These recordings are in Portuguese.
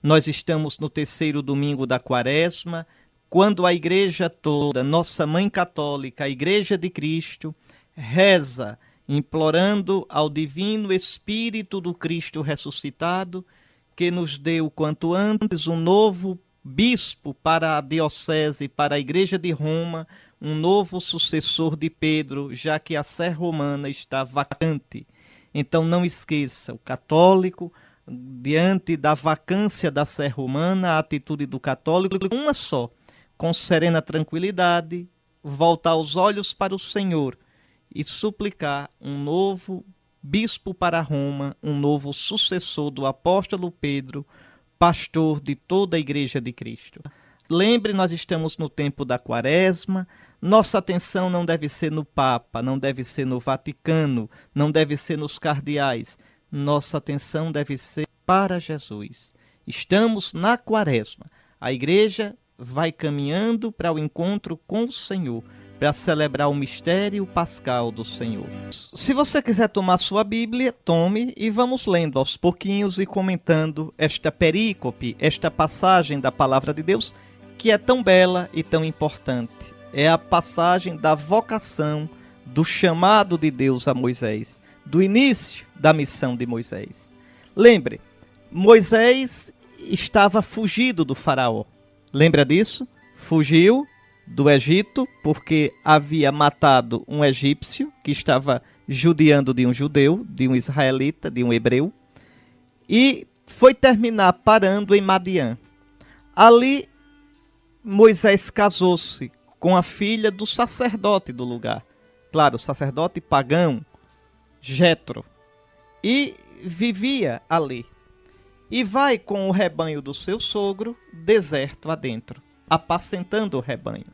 Nós estamos no terceiro domingo da Quaresma, quando a Igreja toda, nossa Mãe Católica, a Igreja de Cristo, reza, implorando ao Divino Espírito do Cristo ressuscitado, que nos dê o quanto antes um novo bispo para a diocese, para a Igreja de Roma, um novo sucessor de Pedro, já que a sé romana está vacante. Então não esqueça, o católico, diante da vacância da sé romana, a atitude do católico é uma só: com serena tranquilidade, voltar os olhos para o Senhor e suplicar um novo bispo para Roma, um novo sucessor do apóstolo Pedro, pastor de toda a Igreja de Cristo. Lembre, nós estamos no tempo da Quaresma. Nossa atenção não deve ser no Papa, não deve ser no Vaticano, não deve ser nos cardeais. Nossa atenção deve ser para Jesus. Estamos na Quaresma. A Igreja vai caminhando para o encontro com o Senhor, para celebrar o mistério pascal do Senhor. Se você quiser tomar sua Bíblia, tome e vamos lendo aos pouquinhos e comentando esta perícope, esta passagem da Palavra de Deus, que é tão bela e tão importante. É a passagem da vocação, do chamado de Deus a Moisés, do início da missão de Moisés. Lembre, Moisés estava fugido do faraó. Lembra disso? Fugiu do Egito porque havia matado um egípcio que estava judiando de um judeu, de um israelita, de um hebreu, e foi terminar parando em Madiã. Ali Moisés casou-se com a filha do sacerdote do lugar. Claro, o sacerdote pagão, Jetro, e vivia ali. E vai com o rebanho do seu sogro, deserto adentro, apacentando o rebanho.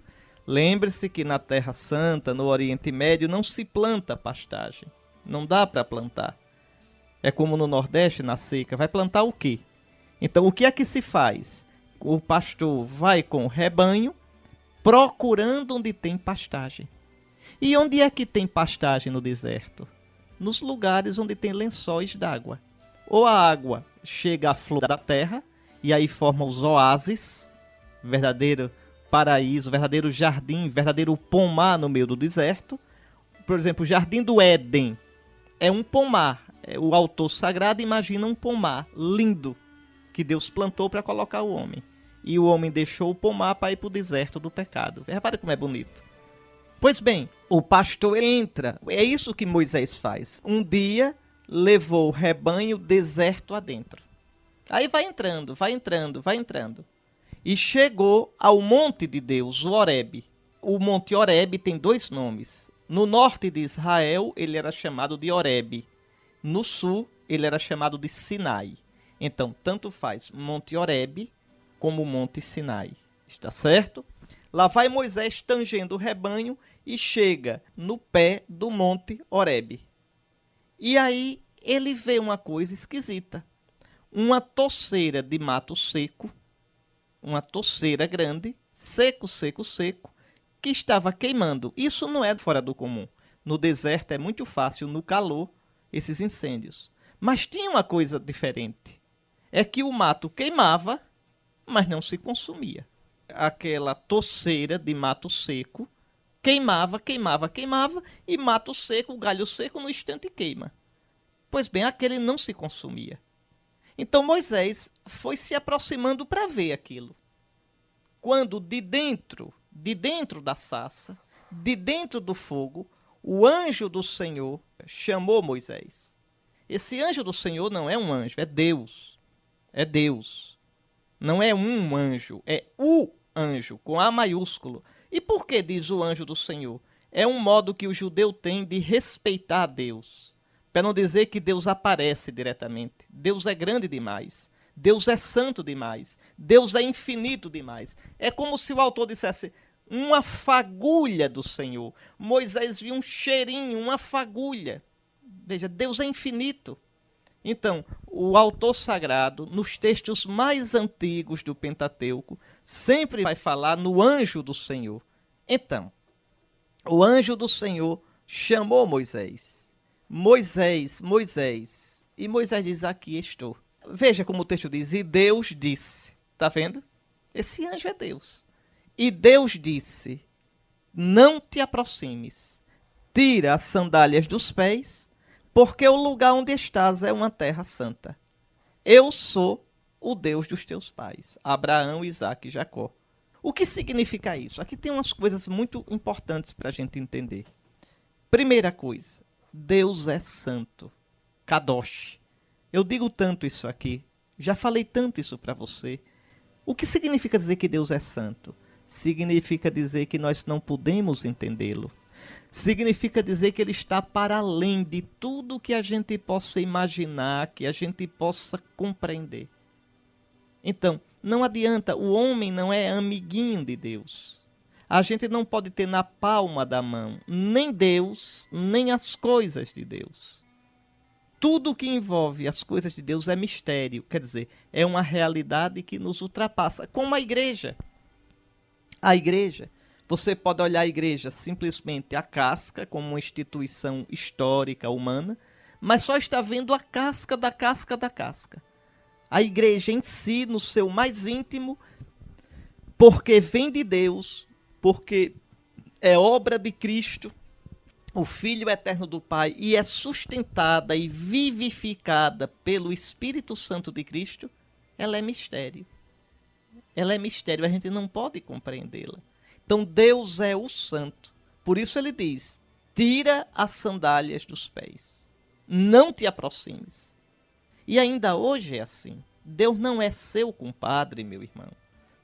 Lembre-se que na Terra Santa, no Oriente Médio, não se planta pastagem. Não dá para plantar. É como no Nordeste, na seca. Vai plantar o quê? Então, o que é que se faz? O pastor vai com o rebanho, procurando onde tem pastagem. E onde é que tem pastagem no deserto? Nos lugares onde tem lençóis d'água. Ou a água chega à flor da terra, e aí forma os oásis, verdadeiro paraíso, verdadeiro jardim, verdadeiro pomar no meio do deserto. Por exemplo, o Jardim do Éden é um pomar. O autor sagrado imagina um pomar lindo que Deus plantou para colocar o homem. E o homem deixou o pomar para ir para o deserto do pecado. Repare como é bonito. Pois bem, o pastor entra. É isso que Moisés faz. Um dia levou o rebanho deserto adentro. Aí vai entrando, vai entrando, vai entrando. E chegou ao monte de Deus, o Horebe. O monte Horebe tem dois nomes. No norte de Israel, ele era chamado de Horebe. No sul, ele era chamado de Sinai. Então, tanto faz Monte Horebe como Monte Sinai. Está certo? Lá vai Moisés tangendo o rebanho e chega no pé do Monte Horebe. E aí ele vê uma coisa esquisita. Uma toceira de mato seco, uma toceira grande, seco, seco, seco, que estava queimando. Isso não é fora do comum. No deserto é muito fácil, no calor, esses incêndios. Mas tinha uma coisa diferente. É que o mato queimava, mas não se consumia. Aquela toceira de mato seco queimava, queimava, queimava, e mato seco, o galho seco, no instante queima. Pois bem, aquele não se consumia. Então Moisés foi se aproximando para ver aquilo. Quando de dentro da sarça, de dentro do fogo, o anjo do Senhor chamou Moisés. Esse anjo do Senhor não é um anjo, é Deus. É Deus. Não é um anjo, é o anjo, com A maiúsculo. E por que diz o anjo do Senhor? É um modo que o judeu tem de respeitar a Deus. Para não dizer que Deus aparece diretamente. Deus é grande demais. Deus é santo demais. Deus é infinito demais. É como se o autor dissesse uma fagulha do Senhor. Moisés viu um cheirinho, uma fagulha. Veja, Deus é infinito. Então, o autor sagrado, nos textos mais antigos do Pentateuco, sempre vai falar no anjo do Senhor. Então, o anjo do Senhor chamou Moisés. Moisés, Moisés. E Moisés diz, aqui estou. Veja como o texto diz, e Deus disse. Está vendo? Esse anjo é Deus. E Deus disse, não te aproximes, tira as sandálias dos pés, porque o lugar onde estás é uma terra santa. Eu sou o Deus dos teus pais, Abraão, Isaque e Jacó. O que significa isso? Aqui tem umas coisas muito importantes para a gente entender. Primeira coisa, Deus é santo, Kadosh. Eu digo tanto isso aqui, já falei tanto isso para você. O que significa dizer que Deus é santo? Significa dizer que nós não podemos entendê-lo. Significa dizer que ele está para além de tudo que a gente possa imaginar, que a gente possa compreender. Então, não adianta, o homem não é amiguinho de Deus. A gente não pode ter na palma da mão nem Deus, nem as coisas de Deus. Tudo que envolve as coisas de Deus é mistério, quer dizer, é uma realidade que nos ultrapassa, como a igreja. A igreja, você pode olhar a igreja simplesmente a casca, como uma instituição histórica, humana, mas só está vendo a casca da casca da casca. A igreja em si, no seu mais íntimo, porque vem de Deus, porque é obra de Cristo, o Filho eterno do Pai, e é sustentada e vivificada pelo Espírito Santo de Cristo, ela é mistério. Ela é mistério, a gente não pode compreendê-la. Então Deus é o santo. Por isso ele diz, tira as sandálias dos pés. Não te aproximes. E ainda hoje é assim. Deus não é seu compadre, meu irmão.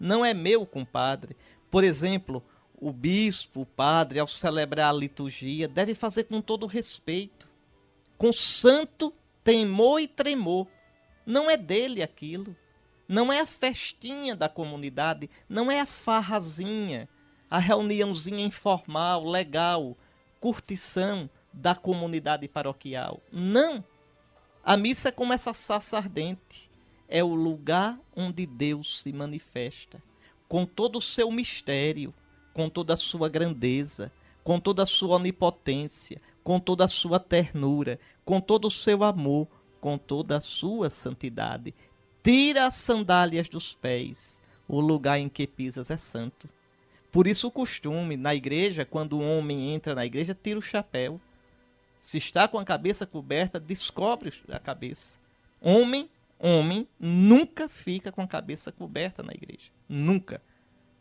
Não é meu compadre. Por exemplo, o bispo, o padre, ao celebrar a liturgia, deve fazer com todo respeito, com santo temor e tremor. Não é dele aquilo. Não é a festinha da comunidade, não é a farrazinha, a reuniãozinha informal, legal, curtição da comunidade paroquial. Não. A missa é como essa sarça ardente. É o lugar onde Deus se manifesta, com todo o seu mistério, com toda a sua grandeza, com toda a sua onipotência, com toda a sua ternura, com todo o seu amor, com toda a sua santidade. Tira as sandálias dos pés, o lugar em que pisas é santo. Por isso o costume, na igreja, quando o homem entra na igreja, tira o chapéu. Se está com a cabeça coberta, descobre a cabeça. Homem nunca fica com a cabeça coberta na igreja. Nunca.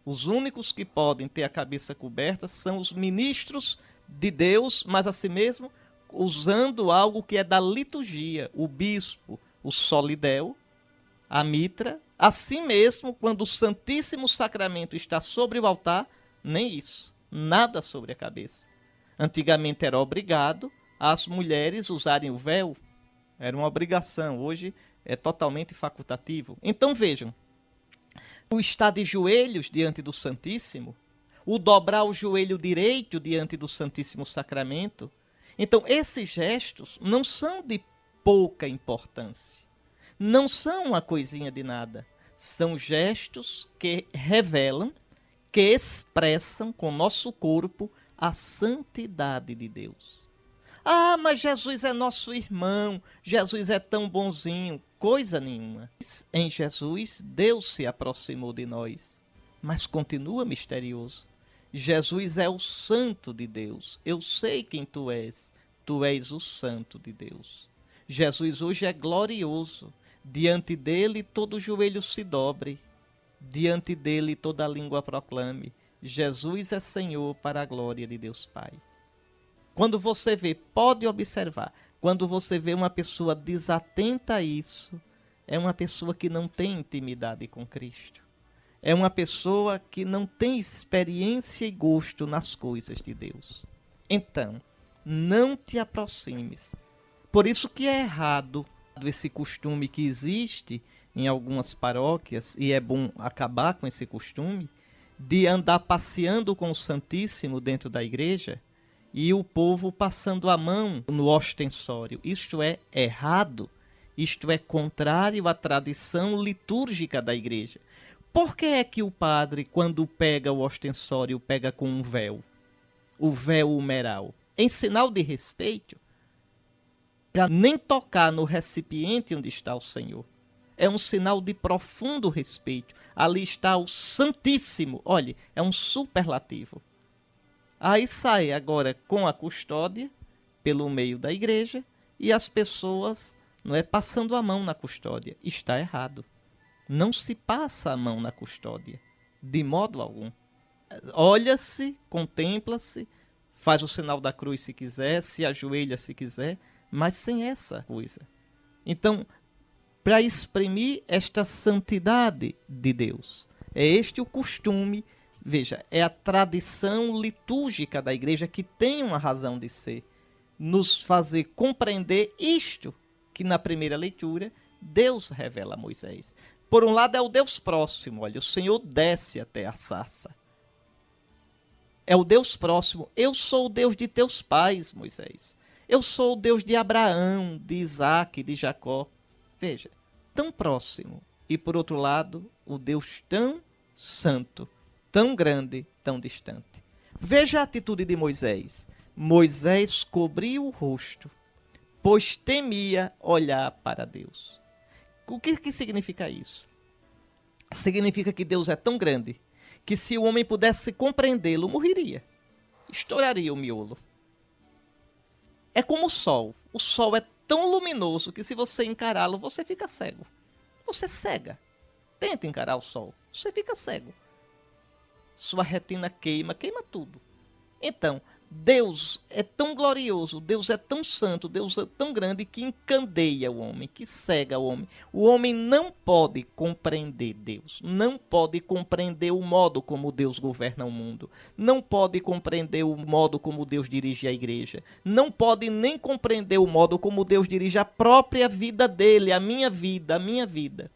Os únicos que podem ter a cabeça coberta são os ministros de Deus, mas assim mesmo usando algo que é da liturgia. O bispo, o solidéu, a mitra. Assim mesmo, quando o Santíssimo Sacramento está sobre o altar, nem isso. Nada sobre a cabeça. Antigamente era obrigado as mulheres usarem o véu. Era uma obrigação. Hoje é totalmente facultativo. Então vejam, o estar de joelhos diante do Santíssimo, o dobrar o joelho direito diante do Santíssimo Sacramento. Então esses gestos não são de pouca importância. Não são uma coisinha de nada. São gestos que revelam, que expressam com o nosso corpo a santidade de Deus. Ah, mas Jesus é nosso irmão, Jesus é tão bonzinho. Coisa nenhuma. Em Jesus, Deus se aproximou de nós, mas continua misterioso. Jesus é o santo de Deus. Eu sei quem tu és o santo de Deus. Jesus hoje é glorioso. Diante dele todo joelho se dobre, diante dele toda língua proclame, Jesus é Senhor para a glória de Deus Pai. Quando você vê, pode observar, quando você vê uma pessoa desatenta a isso, é uma pessoa que não tem intimidade com Cristo. É uma pessoa que não tem experiência e gosto nas coisas de Deus. Então, não te aproximes. Por isso que é errado esse costume que existe em algumas paróquias, e é bom acabar com esse costume, de andar passeando com o Santíssimo dentro da igreja e o povo passando a mão no ostensório. Isto é errado, isto é contrário à tradição litúrgica da igreja. Por que é que o padre, quando pega o ostensório, pega com um véu? O véu humeral. Em sinal de respeito, para nem tocar no recipiente onde está o Senhor. é um sinal de profundo respeito. Ali está o Santíssimo. Olhe, é um superlativo. Aí sai agora com a custódia, pelo meio da igreja, e as pessoas não é passando a mão na custódia. Está errado. Não se passa a mão na custódia, de modo algum. Olha-se, contempla-se, faz o sinal da cruz se quiser, se ajoelha se quiser, mas sem essa coisa. Então, para exprimir esta santidade de Deus, é este o costume, veja, é a tradição litúrgica da igreja que tem uma razão de ser, nos fazer compreender isto que na primeira leitura Deus revela a Moisés. Por um lado é o Deus próximo, olha, o Senhor desce até a sarça. É o Deus próximo. Eu sou o Deus de teus pais, Moisés. Eu sou o Deus de Abraão, de Isaac, de Jacó. Veja, tão próximo. E por outro lado, o Deus tão santo, tão grande, tão distante. Veja a atitude de Moisés. Moisés cobriu o rosto, pois temia olhar para Deus. O que significa isso? Significa que Deus é tão grande que se o homem pudesse compreendê-lo, morreria. Estouraria o miolo. É como o sol. O sol é tão luminoso que se você encará-lo, você fica cego. Você cega. Tenta encarar o sol. Você fica cego. Sua retina queima, queima tudo. Então, Deus é tão glorioso, Deus é tão santo, Deus é tão grande que encandeia o homem, que cega o homem. O homem não pode compreender Deus, não pode compreender o modo como Deus governa o mundo, não pode compreender o modo como Deus dirige a igreja, não pode nem compreender o modo como Deus dirige a própria vida dele, a minha vida, a minha vida.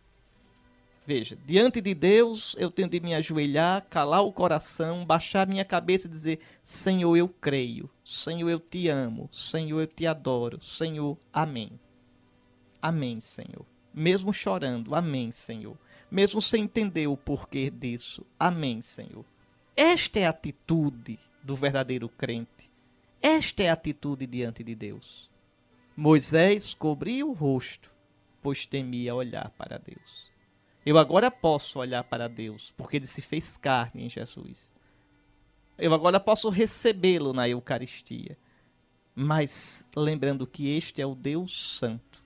Veja, diante de Deus eu tenho de me ajoelhar, calar o coração, baixar minha cabeça e dizer: Senhor, eu creio, Senhor, eu te amo, Senhor, eu te adoro, Senhor, amém. Amém, Senhor. Mesmo chorando, amém, Senhor. Mesmo sem entender o porquê disso, amém, Senhor. Esta é a atitude do verdadeiro crente. Esta é a atitude diante de Deus. Moisés cobriu o rosto, pois temia olhar para Deus. Eu agora posso olhar para Deus, porque ele se fez carne em Jesus. Eu agora posso recebê-lo na Eucaristia. Mas lembrando que este é o Deus Santo.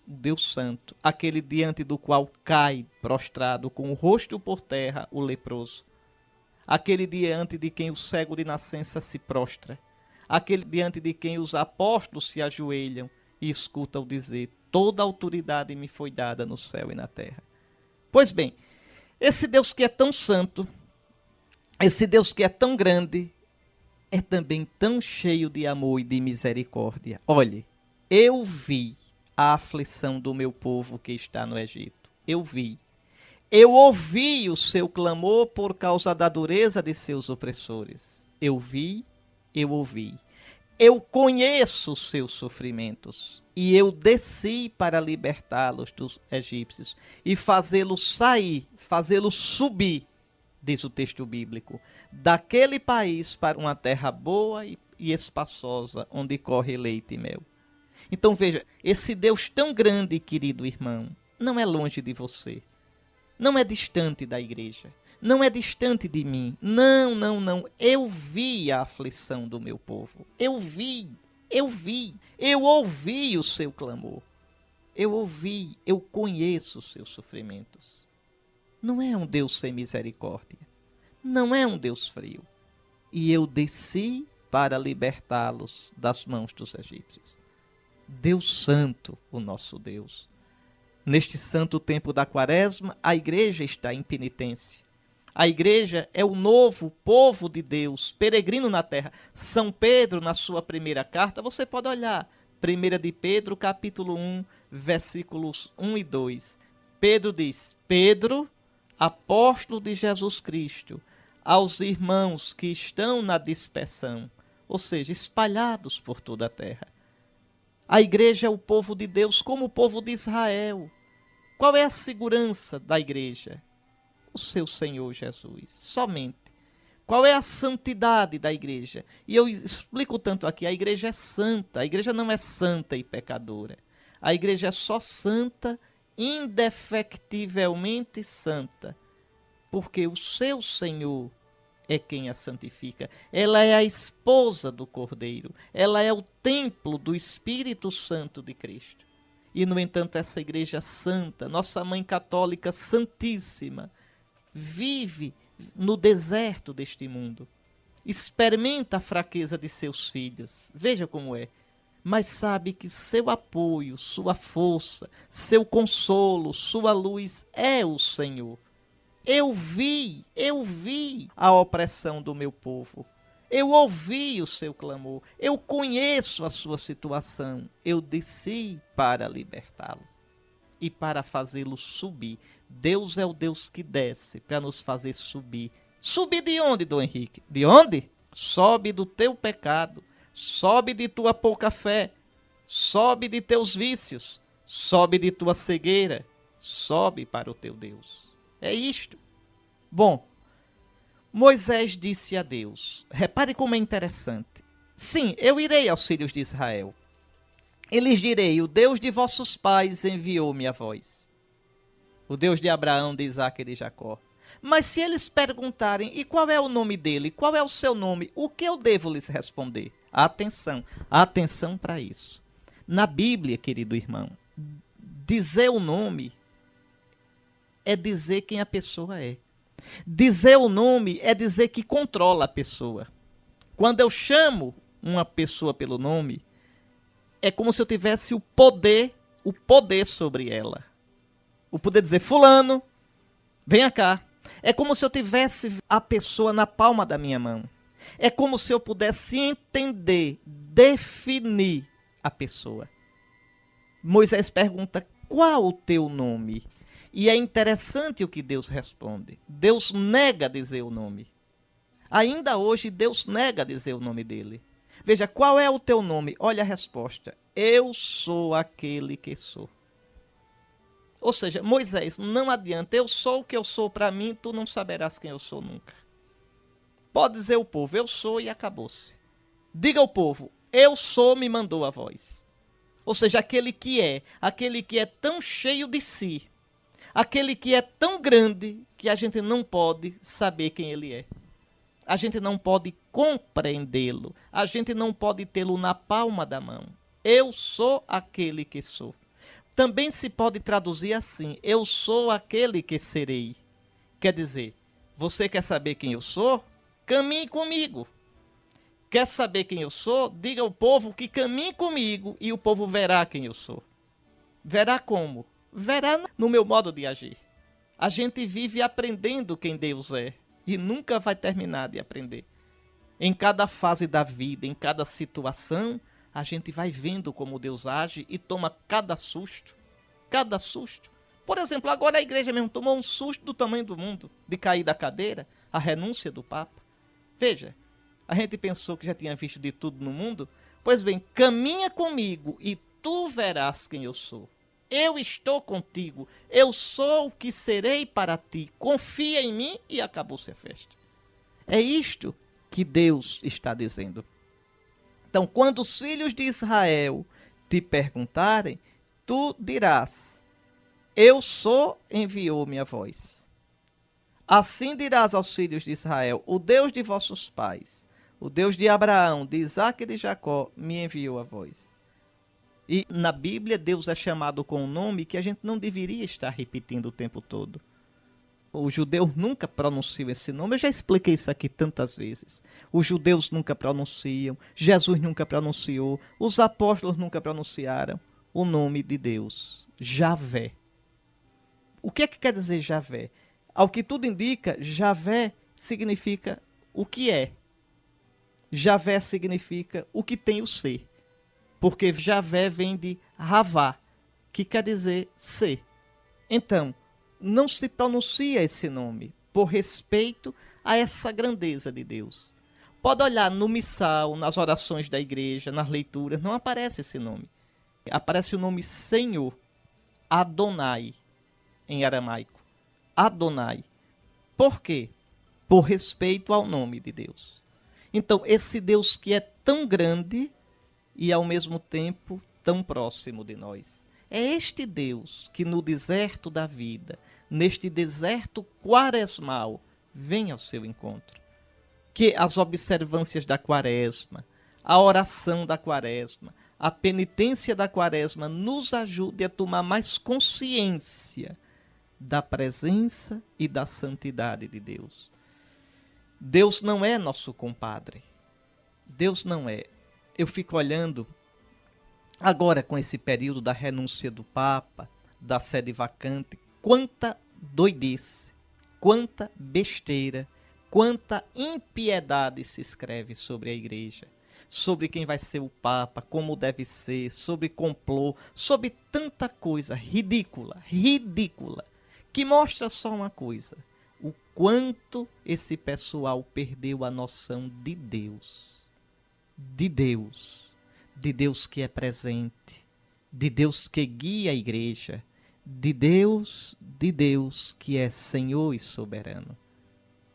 O Deus Santo, aquele diante do qual cai prostrado com o rosto por terra o leproso. Aquele diante de quem o cego de nascença se prostra. Aquele diante de quem os apóstolos se ajoelham e escutam dizer: toda autoridade me foi dada no céu e na terra. Pois bem, esse Deus que é tão santo, esse Deus que é tão grande, é também tão cheio de amor e de misericórdia. Olhe, eu vi a aflição do meu povo que está no Egito. Eu vi. Eu ouvi o seu clamor por causa da dureza de seus opressores. Eu vi, eu ouvi. Eu conheço os seus sofrimentos, e eu desci para libertá-los dos egípcios e fazê-los sair, fazê-los subir, diz o texto bíblico, daquele país para uma terra boa e espaçosa, onde corre leite e mel. Então veja, esse Deus tão grande, querido irmão, não é longe de você, não é distante da igreja, não é distante de mim. Não, não, não. Eu vi a aflição do meu povo. Eu vi. Eu ouvi o seu clamor. Eu ouvi, eu conheço os seus sofrimentos. Não é um Deus sem misericórdia. Não é um Deus frio. E eu desci para libertá-los das mãos dos egípcios. Deus Santo, o nosso Deus. Neste santo tempo da Quaresma, a igreja está em penitência. A igreja é o novo povo de Deus, peregrino na terra. São Pedro, na sua primeira carta, você pode olhar. 1 de Pedro, capítulo 1, versículos 1 e 2. Pedro diz: Pedro, apóstolo de Jesus Cristo, aos irmãos que estão na dispersão, ou seja, espalhados por toda a terra. A igreja é o povo de Deus como o povo de Israel. Qual é a segurança da igreja? O seu Senhor Jesus, somente. Qual é a santidade da igreja? E eu explico tanto aqui, a igreja é santa, a igreja não é santa e pecadora. A igreja é só santa indefectivelmente santa, porque o seu Senhor é quem a santifica. Ela é a esposa do Cordeiro. Ela é o templo do Espírito Santo de Cristo. E, no entanto, essa igreja santa, nossa Mãe Católica Santíssima, vive no deserto deste mundo. Experimenta a fraqueza de seus filhos. Veja como é. Mas sabe que seu apoio, sua força, seu consolo, sua luz é o Senhor. Eu vi a opressão do meu povo. Eu ouvi o seu clamor. Eu conheço a sua situação. Eu desci para libertá-lo e para fazê-lo subir. Deus é o Deus que desce para nos fazer subir. Subir de onde, Dom Henrique? De onde? Sobe do teu pecado. Sobe de tua pouca fé. Sobe de teus vícios. Sobe de tua cegueira. Sobe para o teu Deus. É isto. Bom, Moisés disse a Deus, repare como é interessante. Sim, eu irei aos filhos de Israel. E lhes direi, o Deus de vossos pais enviou-me a vós. O Deus de Abraão, de Isaque e de Jacó. Mas se eles perguntarem, e qual é o nome dele? Qual é o seu nome? O que eu devo lhes responder? Atenção para isso. Na Bíblia, querido irmão, dizer o nome é dizer quem a pessoa é. Dizer o nome é dizer que controla a pessoa. Quando eu chamo uma pessoa pelo nome, é como se eu tivesse o poder sobre ela. O poder dizer, fulano, venha cá. É como se eu tivesse a pessoa na palma da minha mão. É como se eu pudesse entender, definir a pessoa. Moisés pergunta, qual o teu nome? E é interessante o que Deus responde. Deus nega dizer o nome. Ainda hoje, Deus nega dizer o nome dele. Veja, qual é o teu nome? Olha a resposta. Eu sou aquele que sou. Ou seja, Moisés, não adianta. Eu sou o que eu sou para mim, tu não saberás quem eu sou nunca. Pode dizer o povo, eu sou e acabou-se. Diga ao povo, eu sou, me mandou a voz. Ou seja, aquele que é tão cheio de si, aquele que é tão grande que a gente não pode saber quem ele é. A gente não pode compreendê-lo. A gente não pode tê-lo na palma da mão. Eu sou aquele que sou. Também se pode traduzir assim, eu sou aquele que serei. Quer dizer, você quer saber quem eu sou? Caminhe comigo. Quer saber quem eu sou? Diga ao povo que caminhe comigo e o povo verá quem eu sou. Verá como? Verá no meu modo de agir. A gente vive aprendendo quem Deus é e nunca vai terminar de aprender. Em cada fase da vida, em cada situação, a gente vai vendo como Deus age e toma cada susto. Cada susto. Por exemplo, agora a igreja mesmo tomou um susto do tamanho do mundo, de cair da cadeira, a renúncia do Papa. Veja, a gente pensou que já tinha visto de tudo no mundo. Pois bem, caminha comigo e tu verás quem eu sou. Eu estou contigo, eu sou o que serei para ti. Confia em mim e acabou-se a festa. É isto que Deus está dizendo. Então, quando os filhos de Israel te perguntarem, tu dirás, eu sou, enviou-me a voz. Assim dirás aos filhos de Israel, o Deus de vossos pais, o Deus de Abraão, de Isaque e de Jacó, me enviou a voz. E na Bíblia, Deus é chamado com um nome que a gente não deveria estar repetindo o tempo todo. Os judeus nunca pronunciam esse nome. Eu já expliquei isso aqui tantas vezes. Os judeus nunca pronunciam, Jesus nunca pronunciou, os apóstolos nunca pronunciaram o nome de Deus, Javé. O que é que quer dizer Javé? Ao que tudo indica, Javé significa o que é. Javé significa o que tem o ser. Porque Javé vem de Ravá, que quer dizer ser. Então, não se pronuncia esse nome por respeito a essa grandeza de Deus. Pode olhar no missal, nas orações da igreja, nas leituras, não aparece esse nome. Aparece o nome Senhor, Adonai, em aramaico. Adonai. Por quê? Por respeito ao nome de Deus. Então, esse Deus que é tão grande e ao mesmo tempo tão próximo de nós. É este Deus que no deserto da vida, neste deserto quaresmal, vem ao seu encontro. Que as observâncias da quaresma, a oração da quaresma, a penitência da quaresma nos ajude a tomar mais consciência da presença e da santidade de Deus. Deus não é nosso compadre. Deus não é. Eu fico olhando agora com esse período da renúncia do Papa, da sede vacante, quanta doidice, quanta besteira, quanta impiedade se escreve sobre a igreja, sobre quem vai ser o Papa, como deve ser, sobre complô, sobre tanta coisa ridícula, que mostra só uma coisa: o quanto esse pessoal perdeu a noção de Deus. De Deus que é presente, de Deus que guia a igreja, de Deus que é Senhor e soberano.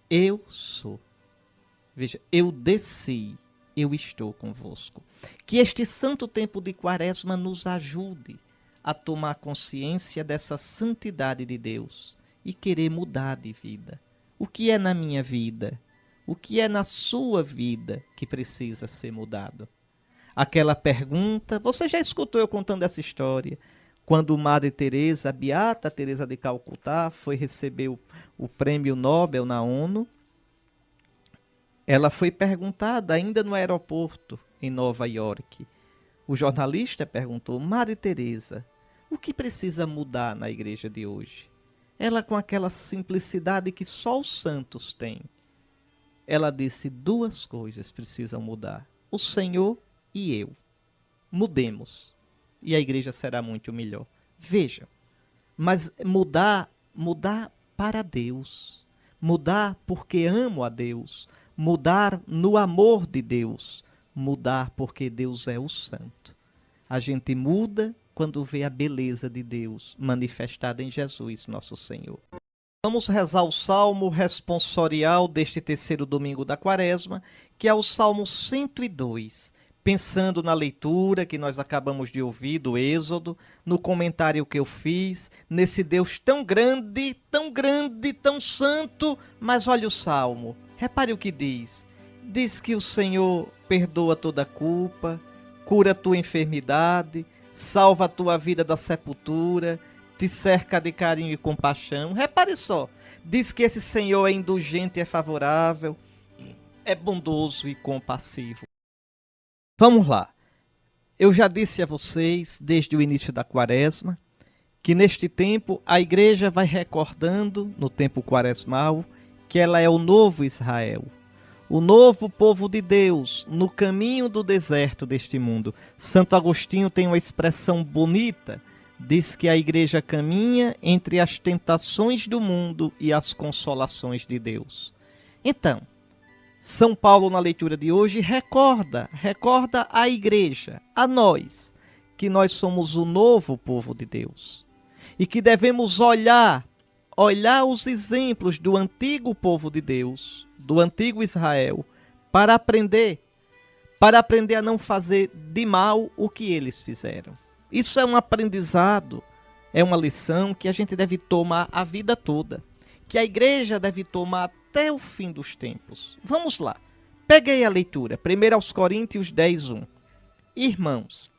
Eu sou. Veja, eu desci, eu estou convosco. Que este santo tempo de quaresma nos ajude a tomar consciência dessa santidade de Deus e querer mudar de vida. O que é na minha vida? O que é na sua vida que precisa ser mudado? Aquela pergunta, você já escutou eu contando essa história, quando Madre Teresa, a Beata Teresa de Calcutá, foi receber o prêmio Nobel na ONU. Ela foi perguntada ainda no aeroporto em Nova York. O jornalista perguntou: Madre Teresa, o que precisa mudar na igreja de hoje? Ela, com aquela simplicidade que só os santos têm, ela disse: duas coisas precisam mudar: o Senhor e eu. Mudemos e a igreja será muito melhor. Vejam, mas mudar para Deus, mudar porque amo a Deus, mudar no amor de Deus, mudar porque Deus é o santo. A gente muda quando vê a beleza de Deus manifestada em Jesus, nosso Senhor. Vamos rezar o salmo responsorial deste terceiro domingo da quaresma, que é o Salmo 102. Pensando na leitura que nós acabamos de ouvir do Êxodo, no comentário que eu fiz, nesse Deus tão grande, tão santo, mas olha o Salmo, repare o que diz. Diz que o Senhor perdoa toda culpa, cura a tua enfermidade, salva a tua vida da sepultura, te cerca de carinho e compaixão. Repare só, diz que esse Senhor é indulgente e é favorável, é bondoso e compassivo. Vamos lá. Eu já disse a vocês, desde o início da quaresma, que neste tempo a igreja vai recordando, no tempo quaresmal, que ela é o novo Israel, o novo povo de Deus, no caminho do deserto deste mundo. Santo Agostinho tem uma expressão bonita, diz que a igreja caminha entre as tentações do mundo e as consolações de Deus. Então, São Paulo, na leitura de hoje, recorda a igreja, a nós, que nós somos o novo povo de Deus. E que devemos olhar os exemplos do antigo povo de Deus, do antigo Israel, para aprender a não fazer de mal o que eles fizeram. Isso é um aprendizado, é uma lição que a gente deve tomar a vida toda, que a igreja deve tomar até o fim dos tempos. Vamos lá. Peguei a leitura. 1 aos Coríntios 10:1. Irmãos,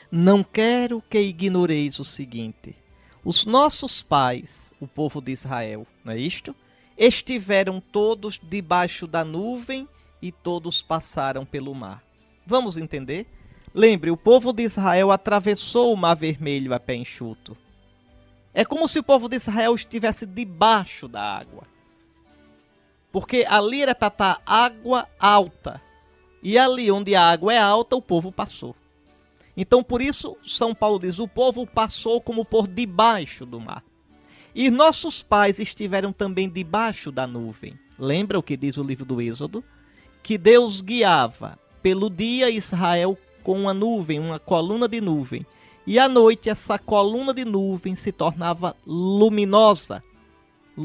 não quero que ignoreis o seguinte: os nossos pais, o povo de Israel, não é isto? Estiveram todos debaixo da nuvem e todos passaram pelo mar. Vamos entender? Lembre, o povo de Israel atravessou o Mar Vermelho a pé enxuto. É como se o povo de Israel estivesse debaixo da água. Porque ali era para estar água alta. E ali onde a água é alta, o povo passou. Então, por isso, São Paulo diz, o povo passou como por debaixo do mar. E nossos pais estiveram também debaixo da nuvem. Lembra o que diz o livro do Êxodo? Que Deus guiava pelo dia Israel com uma nuvem, uma coluna de nuvem. E à noite essa coluna de nuvem se tornava luminosa.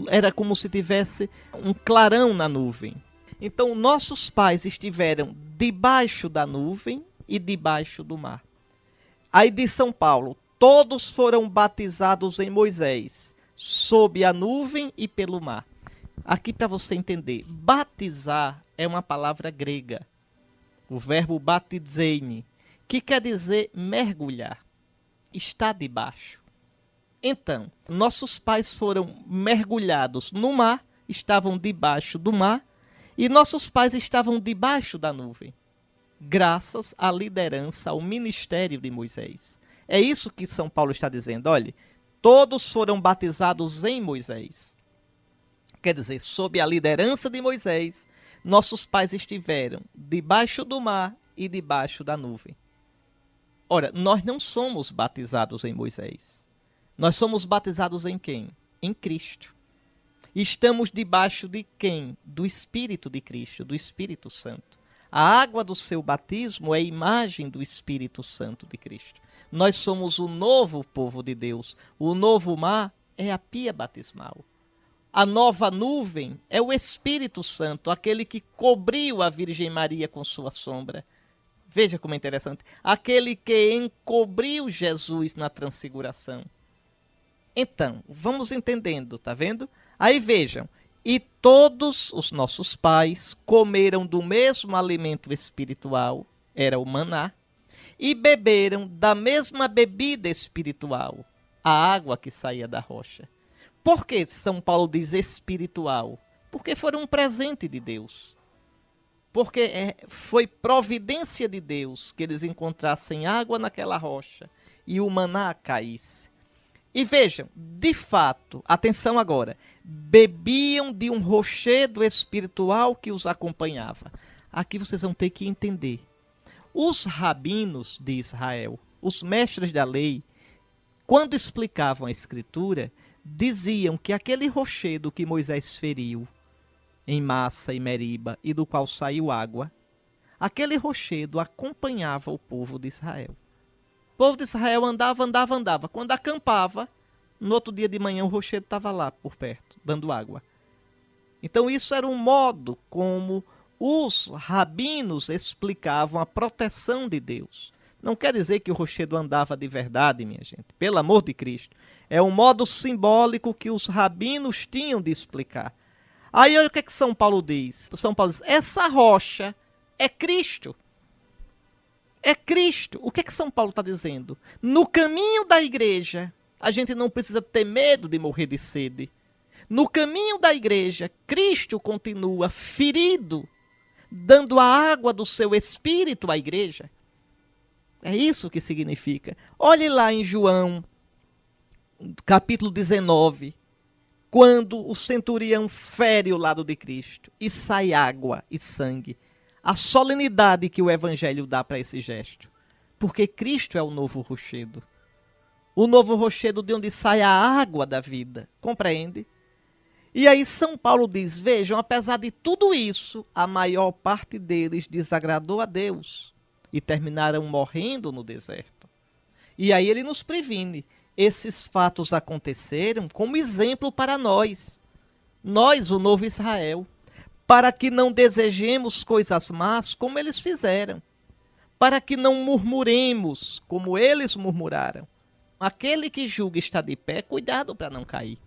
Era como se tivesse um clarão na nuvem. Então nossos pais estiveram debaixo da nuvem e debaixo do mar. Aí diz São Paulo, todos foram batizados em Moisés, sob a nuvem e pelo mar. Aqui para você entender, batizar é uma palavra grega, o verbo batizeini, que quer dizer mergulhar, estar debaixo. Então, nossos pais foram mergulhados no mar, estavam debaixo do mar, e nossos pais estavam debaixo da nuvem, graças à liderança, ao ministério de Moisés. É isso que São Paulo está dizendo. Olhe, todos foram batizados em Moisés. Quer dizer, sob a liderança de Moisés, nossos pais estiveram debaixo do mar e debaixo da nuvem. Ora, nós não somos batizados em Moisés. Nós somos batizados em quem? Em Cristo. Estamos debaixo de quem? Do Espírito de Cristo, do Espírito Santo. A água do seu batismo é a imagem do Espírito Santo de Cristo. Nós somos o novo povo de Deus. O novo mar é a pia batismal. A nova nuvem é o Espírito Santo, aquele que cobriu a Virgem Maria com sua sombra. Veja como é interessante. Aquele que encobriu Jesus na transfiguração. Então, vamos entendendo, tá vendo? Aí vejam, e todos os nossos pais comeram do mesmo alimento espiritual, era o maná, e beberam da mesma bebida espiritual, a água que saía da rocha. Por que São Paulo diz espiritual? Porque foram um presente de Deus. Porque foi providência de Deus que eles encontrassem água naquela rocha e o maná caísse. E vejam, de fato, atenção agora, bebiam de um rochedo espiritual que os acompanhava. Aqui vocês vão ter que entender. Os rabinos de Israel, os mestres da lei, quando explicavam a Escritura, diziam que aquele rochedo que Moisés feriu em Massa e Meriba e do qual saiu água, aquele rochedo acompanhava o povo de Israel. O povo de Israel andava. Quando acampava, no outro dia de manhã o rochedo estava lá por perto, dando água. Então isso era um modo como os rabinos explicavam a proteção de Deus. Não quer dizer que o rochedo andava de verdade, minha gente. Pelo amor de Cristo. É um modo simbólico que os rabinos tinham de explicar. Aí olha o que São Paulo diz. São Paulo diz, essa rocha é Cristo. É Cristo. O que São Paulo está dizendo? No caminho da igreja, a gente não precisa ter medo de morrer de sede. No caminho da igreja, Cristo continua ferido, dando a água do seu espírito à igreja. É isso que significa. Olhe lá em João, capítulo 19, quando o centurião fere o lado de Cristo e sai água e sangue. A solenidade que o Evangelho dá para esse gesto. Porque Cristo é o novo rochedo. O novo rochedo de onde sai a água da vida. Compreende? E aí São Paulo diz, vejam, apesar de tudo isso, a maior parte deles desagradou a Deus e terminaram morrendo no deserto. E aí ele nos previne. Esses fatos aconteceram como exemplo para nós. Nós, o novo Israel. Para que não desejemos coisas más como eles fizeram. Para que não murmuremos como eles murmuraram. Aquele que julga está de pé, cuidado para não cair.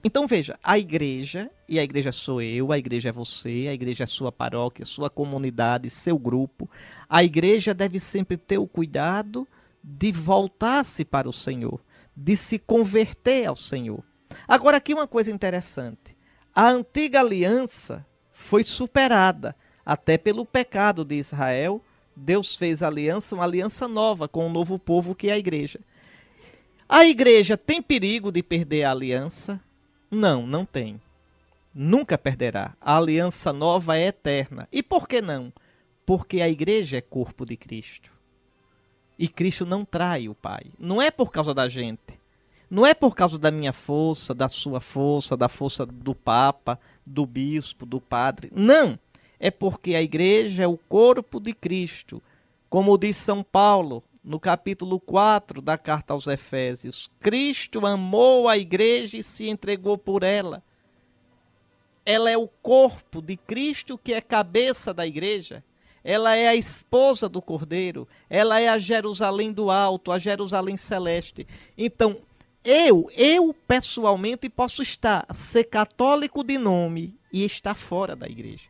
Então veja, a igreja, e a igreja sou eu, a igreja é você, a igreja é sua paróquia, sua comunidade, seu grupo. A igreja deve sempre ter o cuidado de voltar-se para o Senhor, de se converter ao Senhor. Agora aqui uma coisa interessante. A antiga aliança foi superada, até pelo pecado de Israel. Deus fez aliança, uma aliança nova com o novo povo que é a igreja. A igreja tem perigo de perder a aliança? Não, não tem. Nunca perderá. A aliança nova é eterna. E por que não? Porque a igreja é corpo de Cristo. E Cristo não trai o Pai. Não é por causa da gente. Não é por causa da minha força, da sua força, da força do Papa, do bispo, do padre. Não! É porque a igreja é o corpo de Cristo. Como diz São Paulo, no capítulo 4 da carta aos Efésios. Cristo amou a igreja e se entregou por ela. Ela é o corpo de Cristo que é cabeça da igreja. ela é a esposa do Cordeiro, ela é a Jerusalém do alto, a Jerusalém celeste. Então, eu pessoalmente posso ser católico de nome e estar fora da igreja.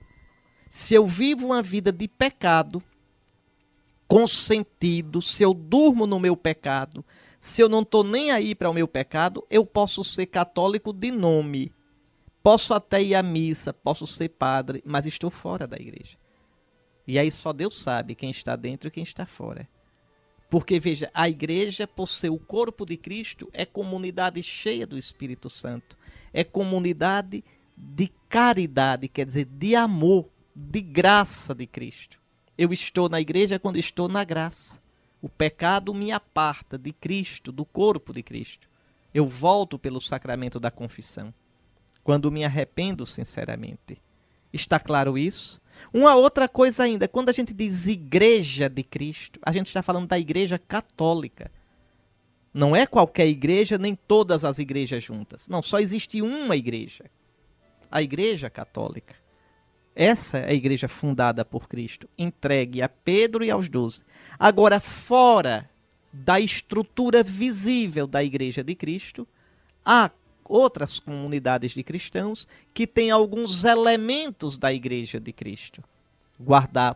Se eu vivo uma vida de pecado, consentido, se eu durmo no meu pecado, se eu não estou nem aí para o meu pecado, eu posso ser católico de nome. Posso até ir à missa, posso ser padre, mas estou fora da igreja. E aí só Deus sabe quem está dentro e quem está fora. Porque, veja, a igreja, por ser o corpo de Cristo, é comunidade cheia do Espírito Santo. É comunidade de caridade, quer dizer, de amor, de graça de Cristo. Eu estou na igreja quando estou na graça. O pecado me aparta de Cristo, do corpo de Cristo. Eu volto pelo sacramento da confissão, quando me arrependo sinceramente. Está claro isso? Uma outra coisa ainda, quando a gente diz igreja de Cristo, a gente está falando da igreja católica. Não é qualquer igreja, nem todas as igrejas juntas. Não, só existe uma igreja. A igreja católica. Essa é a igreja fundada por Cristo, entregue a Pedro e aos 12. Agora, fora da estrutura visível da igreja de Cristo, há outras comunidades de cristãos que têm alguns elementos da igreja de Cristo.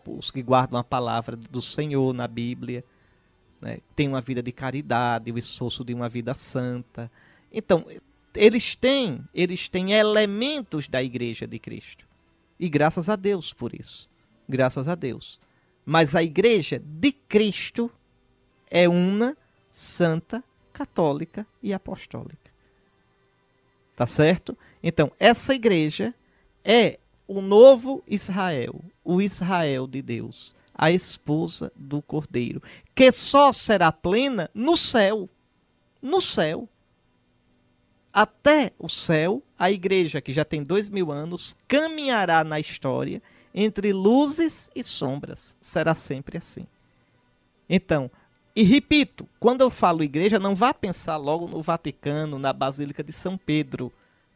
Os que guardam a palavra do Senhor na Bíblia, né? Tem uma vida de caridade, o esforço de uma vida santa. Então, eles têm elementos da igreja de Cristo. E graças a Deus por isso. Graças a Deus. Mas a igreja de Cristo é una, santa, católica e apostólica. Tá certo? Então, essa igreja é o novo Israel, o Israel de Deus, a esposa do Cordeiro, que só será plena no céu. No céu. Até o céu, a igreja, que já tem 2000 anos, caminhará na história entre luzes e sombras. Será sempre assim. Então, e repito, quando eu falo igreja, não vá pensar logo no Vaticano, na Basílica de São Pedro.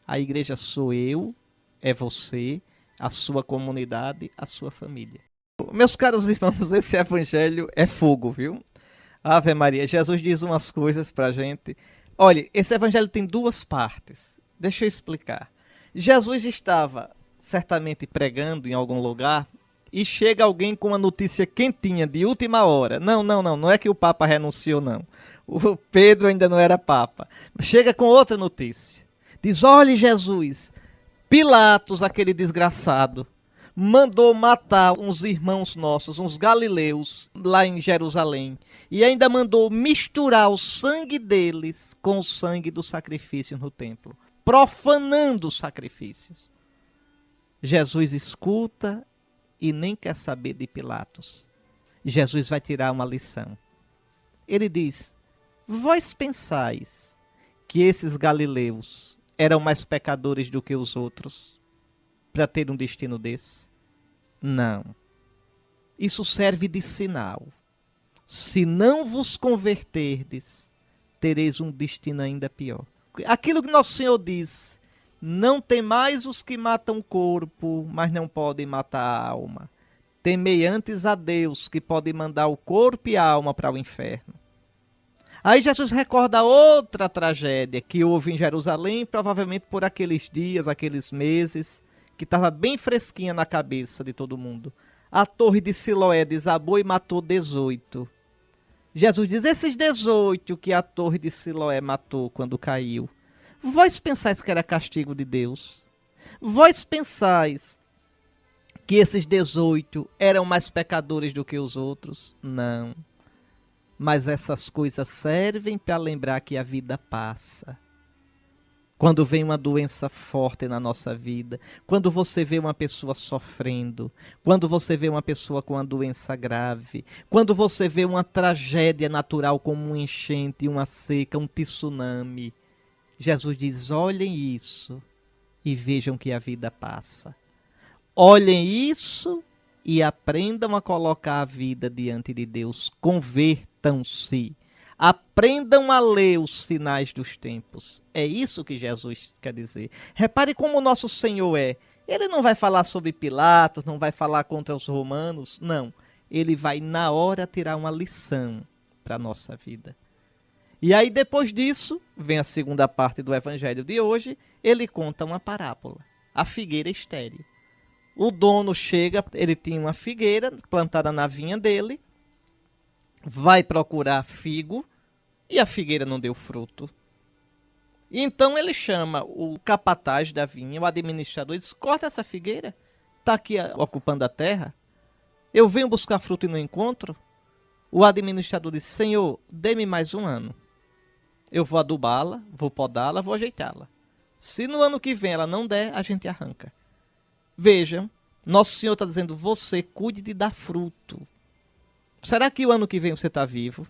A igreja sou eu, é você, a sua comunidade, a sua família. Meus caros irmãos, esse evangelho é fogo, viu? Ave Maria, Jesus diz umas coisas pra gente. Olha, esse evangelho tem duas partes. Deixa eu explicar. Jesus estava certamente pregando em algum lugar e chega alguém com uma notícia quentinha, de última hora. Não é que o Papa renunciou, não. O Pedro ainda não era Papa. Chega com outra notícia. Diz, olhe Jesus, Pilatos, aquele desgraçado, mandou matar uns irmãos nossos, uns galileus, lá em Jerusalém. E ainda mandou misturar o sangue deles com o sangue do sacrifício no templo, profanando os sacrifícios. Jesus escuta e nem quer saber de Pilatos. Jesus vai tirar uma lição. Ele diz, vós pensais que esses galileus eram mais pecadores do que os outros para ter um destino desse? Não. Isso serve de sinal. Se não vos converterdes, tereis um destino ainda pior. Aquilo que Nosso Senhor diz, não temais os que matam o corpo, mas não podem matar a alma. Temei antes a Deus, que pode mandar o corpo e a alma para o inferno. Aí Jesus recorda outra tragédia que houve em Jerusalém, provavelmente por aqueles dias, aqueles meses, que estava bem fresquinha na cabeça de todo mundo. A torre de Siloé desabou e matou 18. Jesus diz, esses 18 que a torre de Siloé matou quando caiu, vós pensais que era castigo de Deus? Vós pensais que esses 18 eram mais pecadores do que os outros? Não. Mas essas coisas servem para lembrar que a vida passa. Quando vem uma doença forte na nossa vida, quando você vê uma pessoa sofrendo, quando você vê uma pessoa com uma doença grave, quando você vê uma tragédia natural como uma enchente, uma seca, um tsunami, Jesus diz, olhem isso e vejam que a vida passa. Olhem isso e aprendam a colocar a vida diante de Deus. Convertam-se. Aprendam a ler os sinais dos tempos. É isso que Jesus quer dizer. Repare como o nosso Senhor é. Ele não vai falar sobre Pilatos, não vai falar contra os romanos, não. Ele vai, na hora, tirar uma lição para a nossa vida. E aí, depois disso, vem a segunda parte do evangelho de hoje, ele conta uma parábola. A figueira estéril. O dono chega, ele tinha uma figueira plantada na vinha dele, vai procurar figo e a figueira não deu fruto. Então ele chama o capataz da vinha, o administrador, e diz: corta essa figueira, está aqui ocupando a terra, eu venho buscar fruto e não encontro. O administrador diz: senhor, dê-me mais um ano, eu vou adubá-la, vou podá-la, vou ajeitá-la. Se no ano que vem ela não der, a gente arranca. Vejam, nosso Senhor está dizendo: você cuide de dar fruto. Será que o ano que vem você está vivo?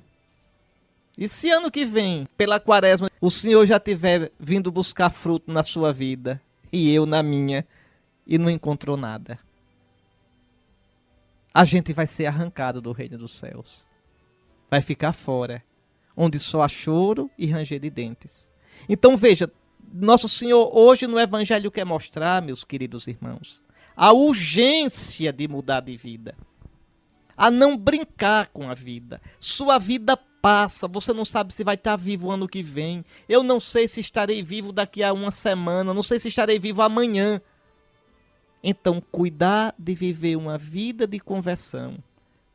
E se ano que vem, pela quaresma, o Senhor já tiver vindo buscar fruto na sua vida, e eu na minha, e não encontrou nada? A gente vai ser arrancado do reino dos céus. Vai ficar fora, onde só há choro e ranger de dentes. Então veja, nosso Senhor hoje no Evangelho quer mostrar, meus queridos irmãos, a urgência de mudar de vida. A não brincar com a vida. Sua vida passa, você não sabe se vai estar vivo o ano que vem. Eu não sei se estarei vivo daqui a uma semana, não sei se estarei vivo amanhã. Então, cuidar de viver uma vida de conversão,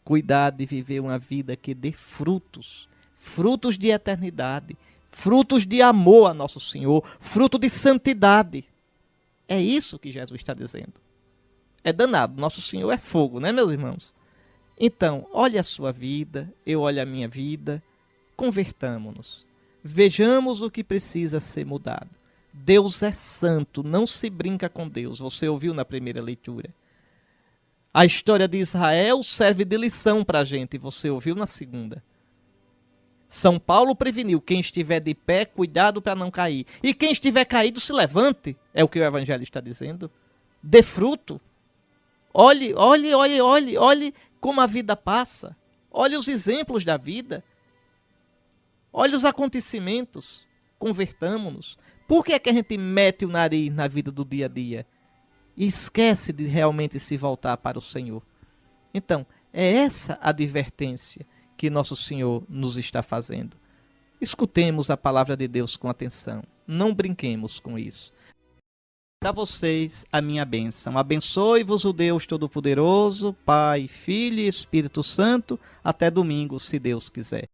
cuidar de viver uma vida que dê frutos, frutos de eternidade, frutos de amor a nosso Senhor, fruto de santidade. É isso que Jesus está dizendo. É danado, nosso Senhor é fogo, né, meus irmãos? Então, olhe a sua vida, eu olho a minha vida, convertamo-nos. Vejamos o que precisa ser mudado. Deus é santo, não se brinca com Deus. Você ouviu na primeira leitura. A história de Israel serve de lição para a gente, você ouviu na segunda. São Paulo preveniu: quem estiver de pé, cuidado para não cair. E quem estiver caído, se levante, é o que o Evangelho está dizendo. Dê fruto. Olhe como a vida passa. Olhe os exemplos da vida. Olhe os acontecimentos. Convertamo-nos. Por que é que a gente mete o nariz na vida do dia a dia e esquece de realmente se voltar para o Senhor? Então, é essa a advertência que nosso Senhor nos está fazendo. Escutemos a palavra de Deus com atenção. Não brinquemos com isso. Para vocês, a minha bênção. Abençoe-vos o Deus Todo-Poderoso, Pai, Filho e Espírito Santo. Até domingo, se Deus quiser.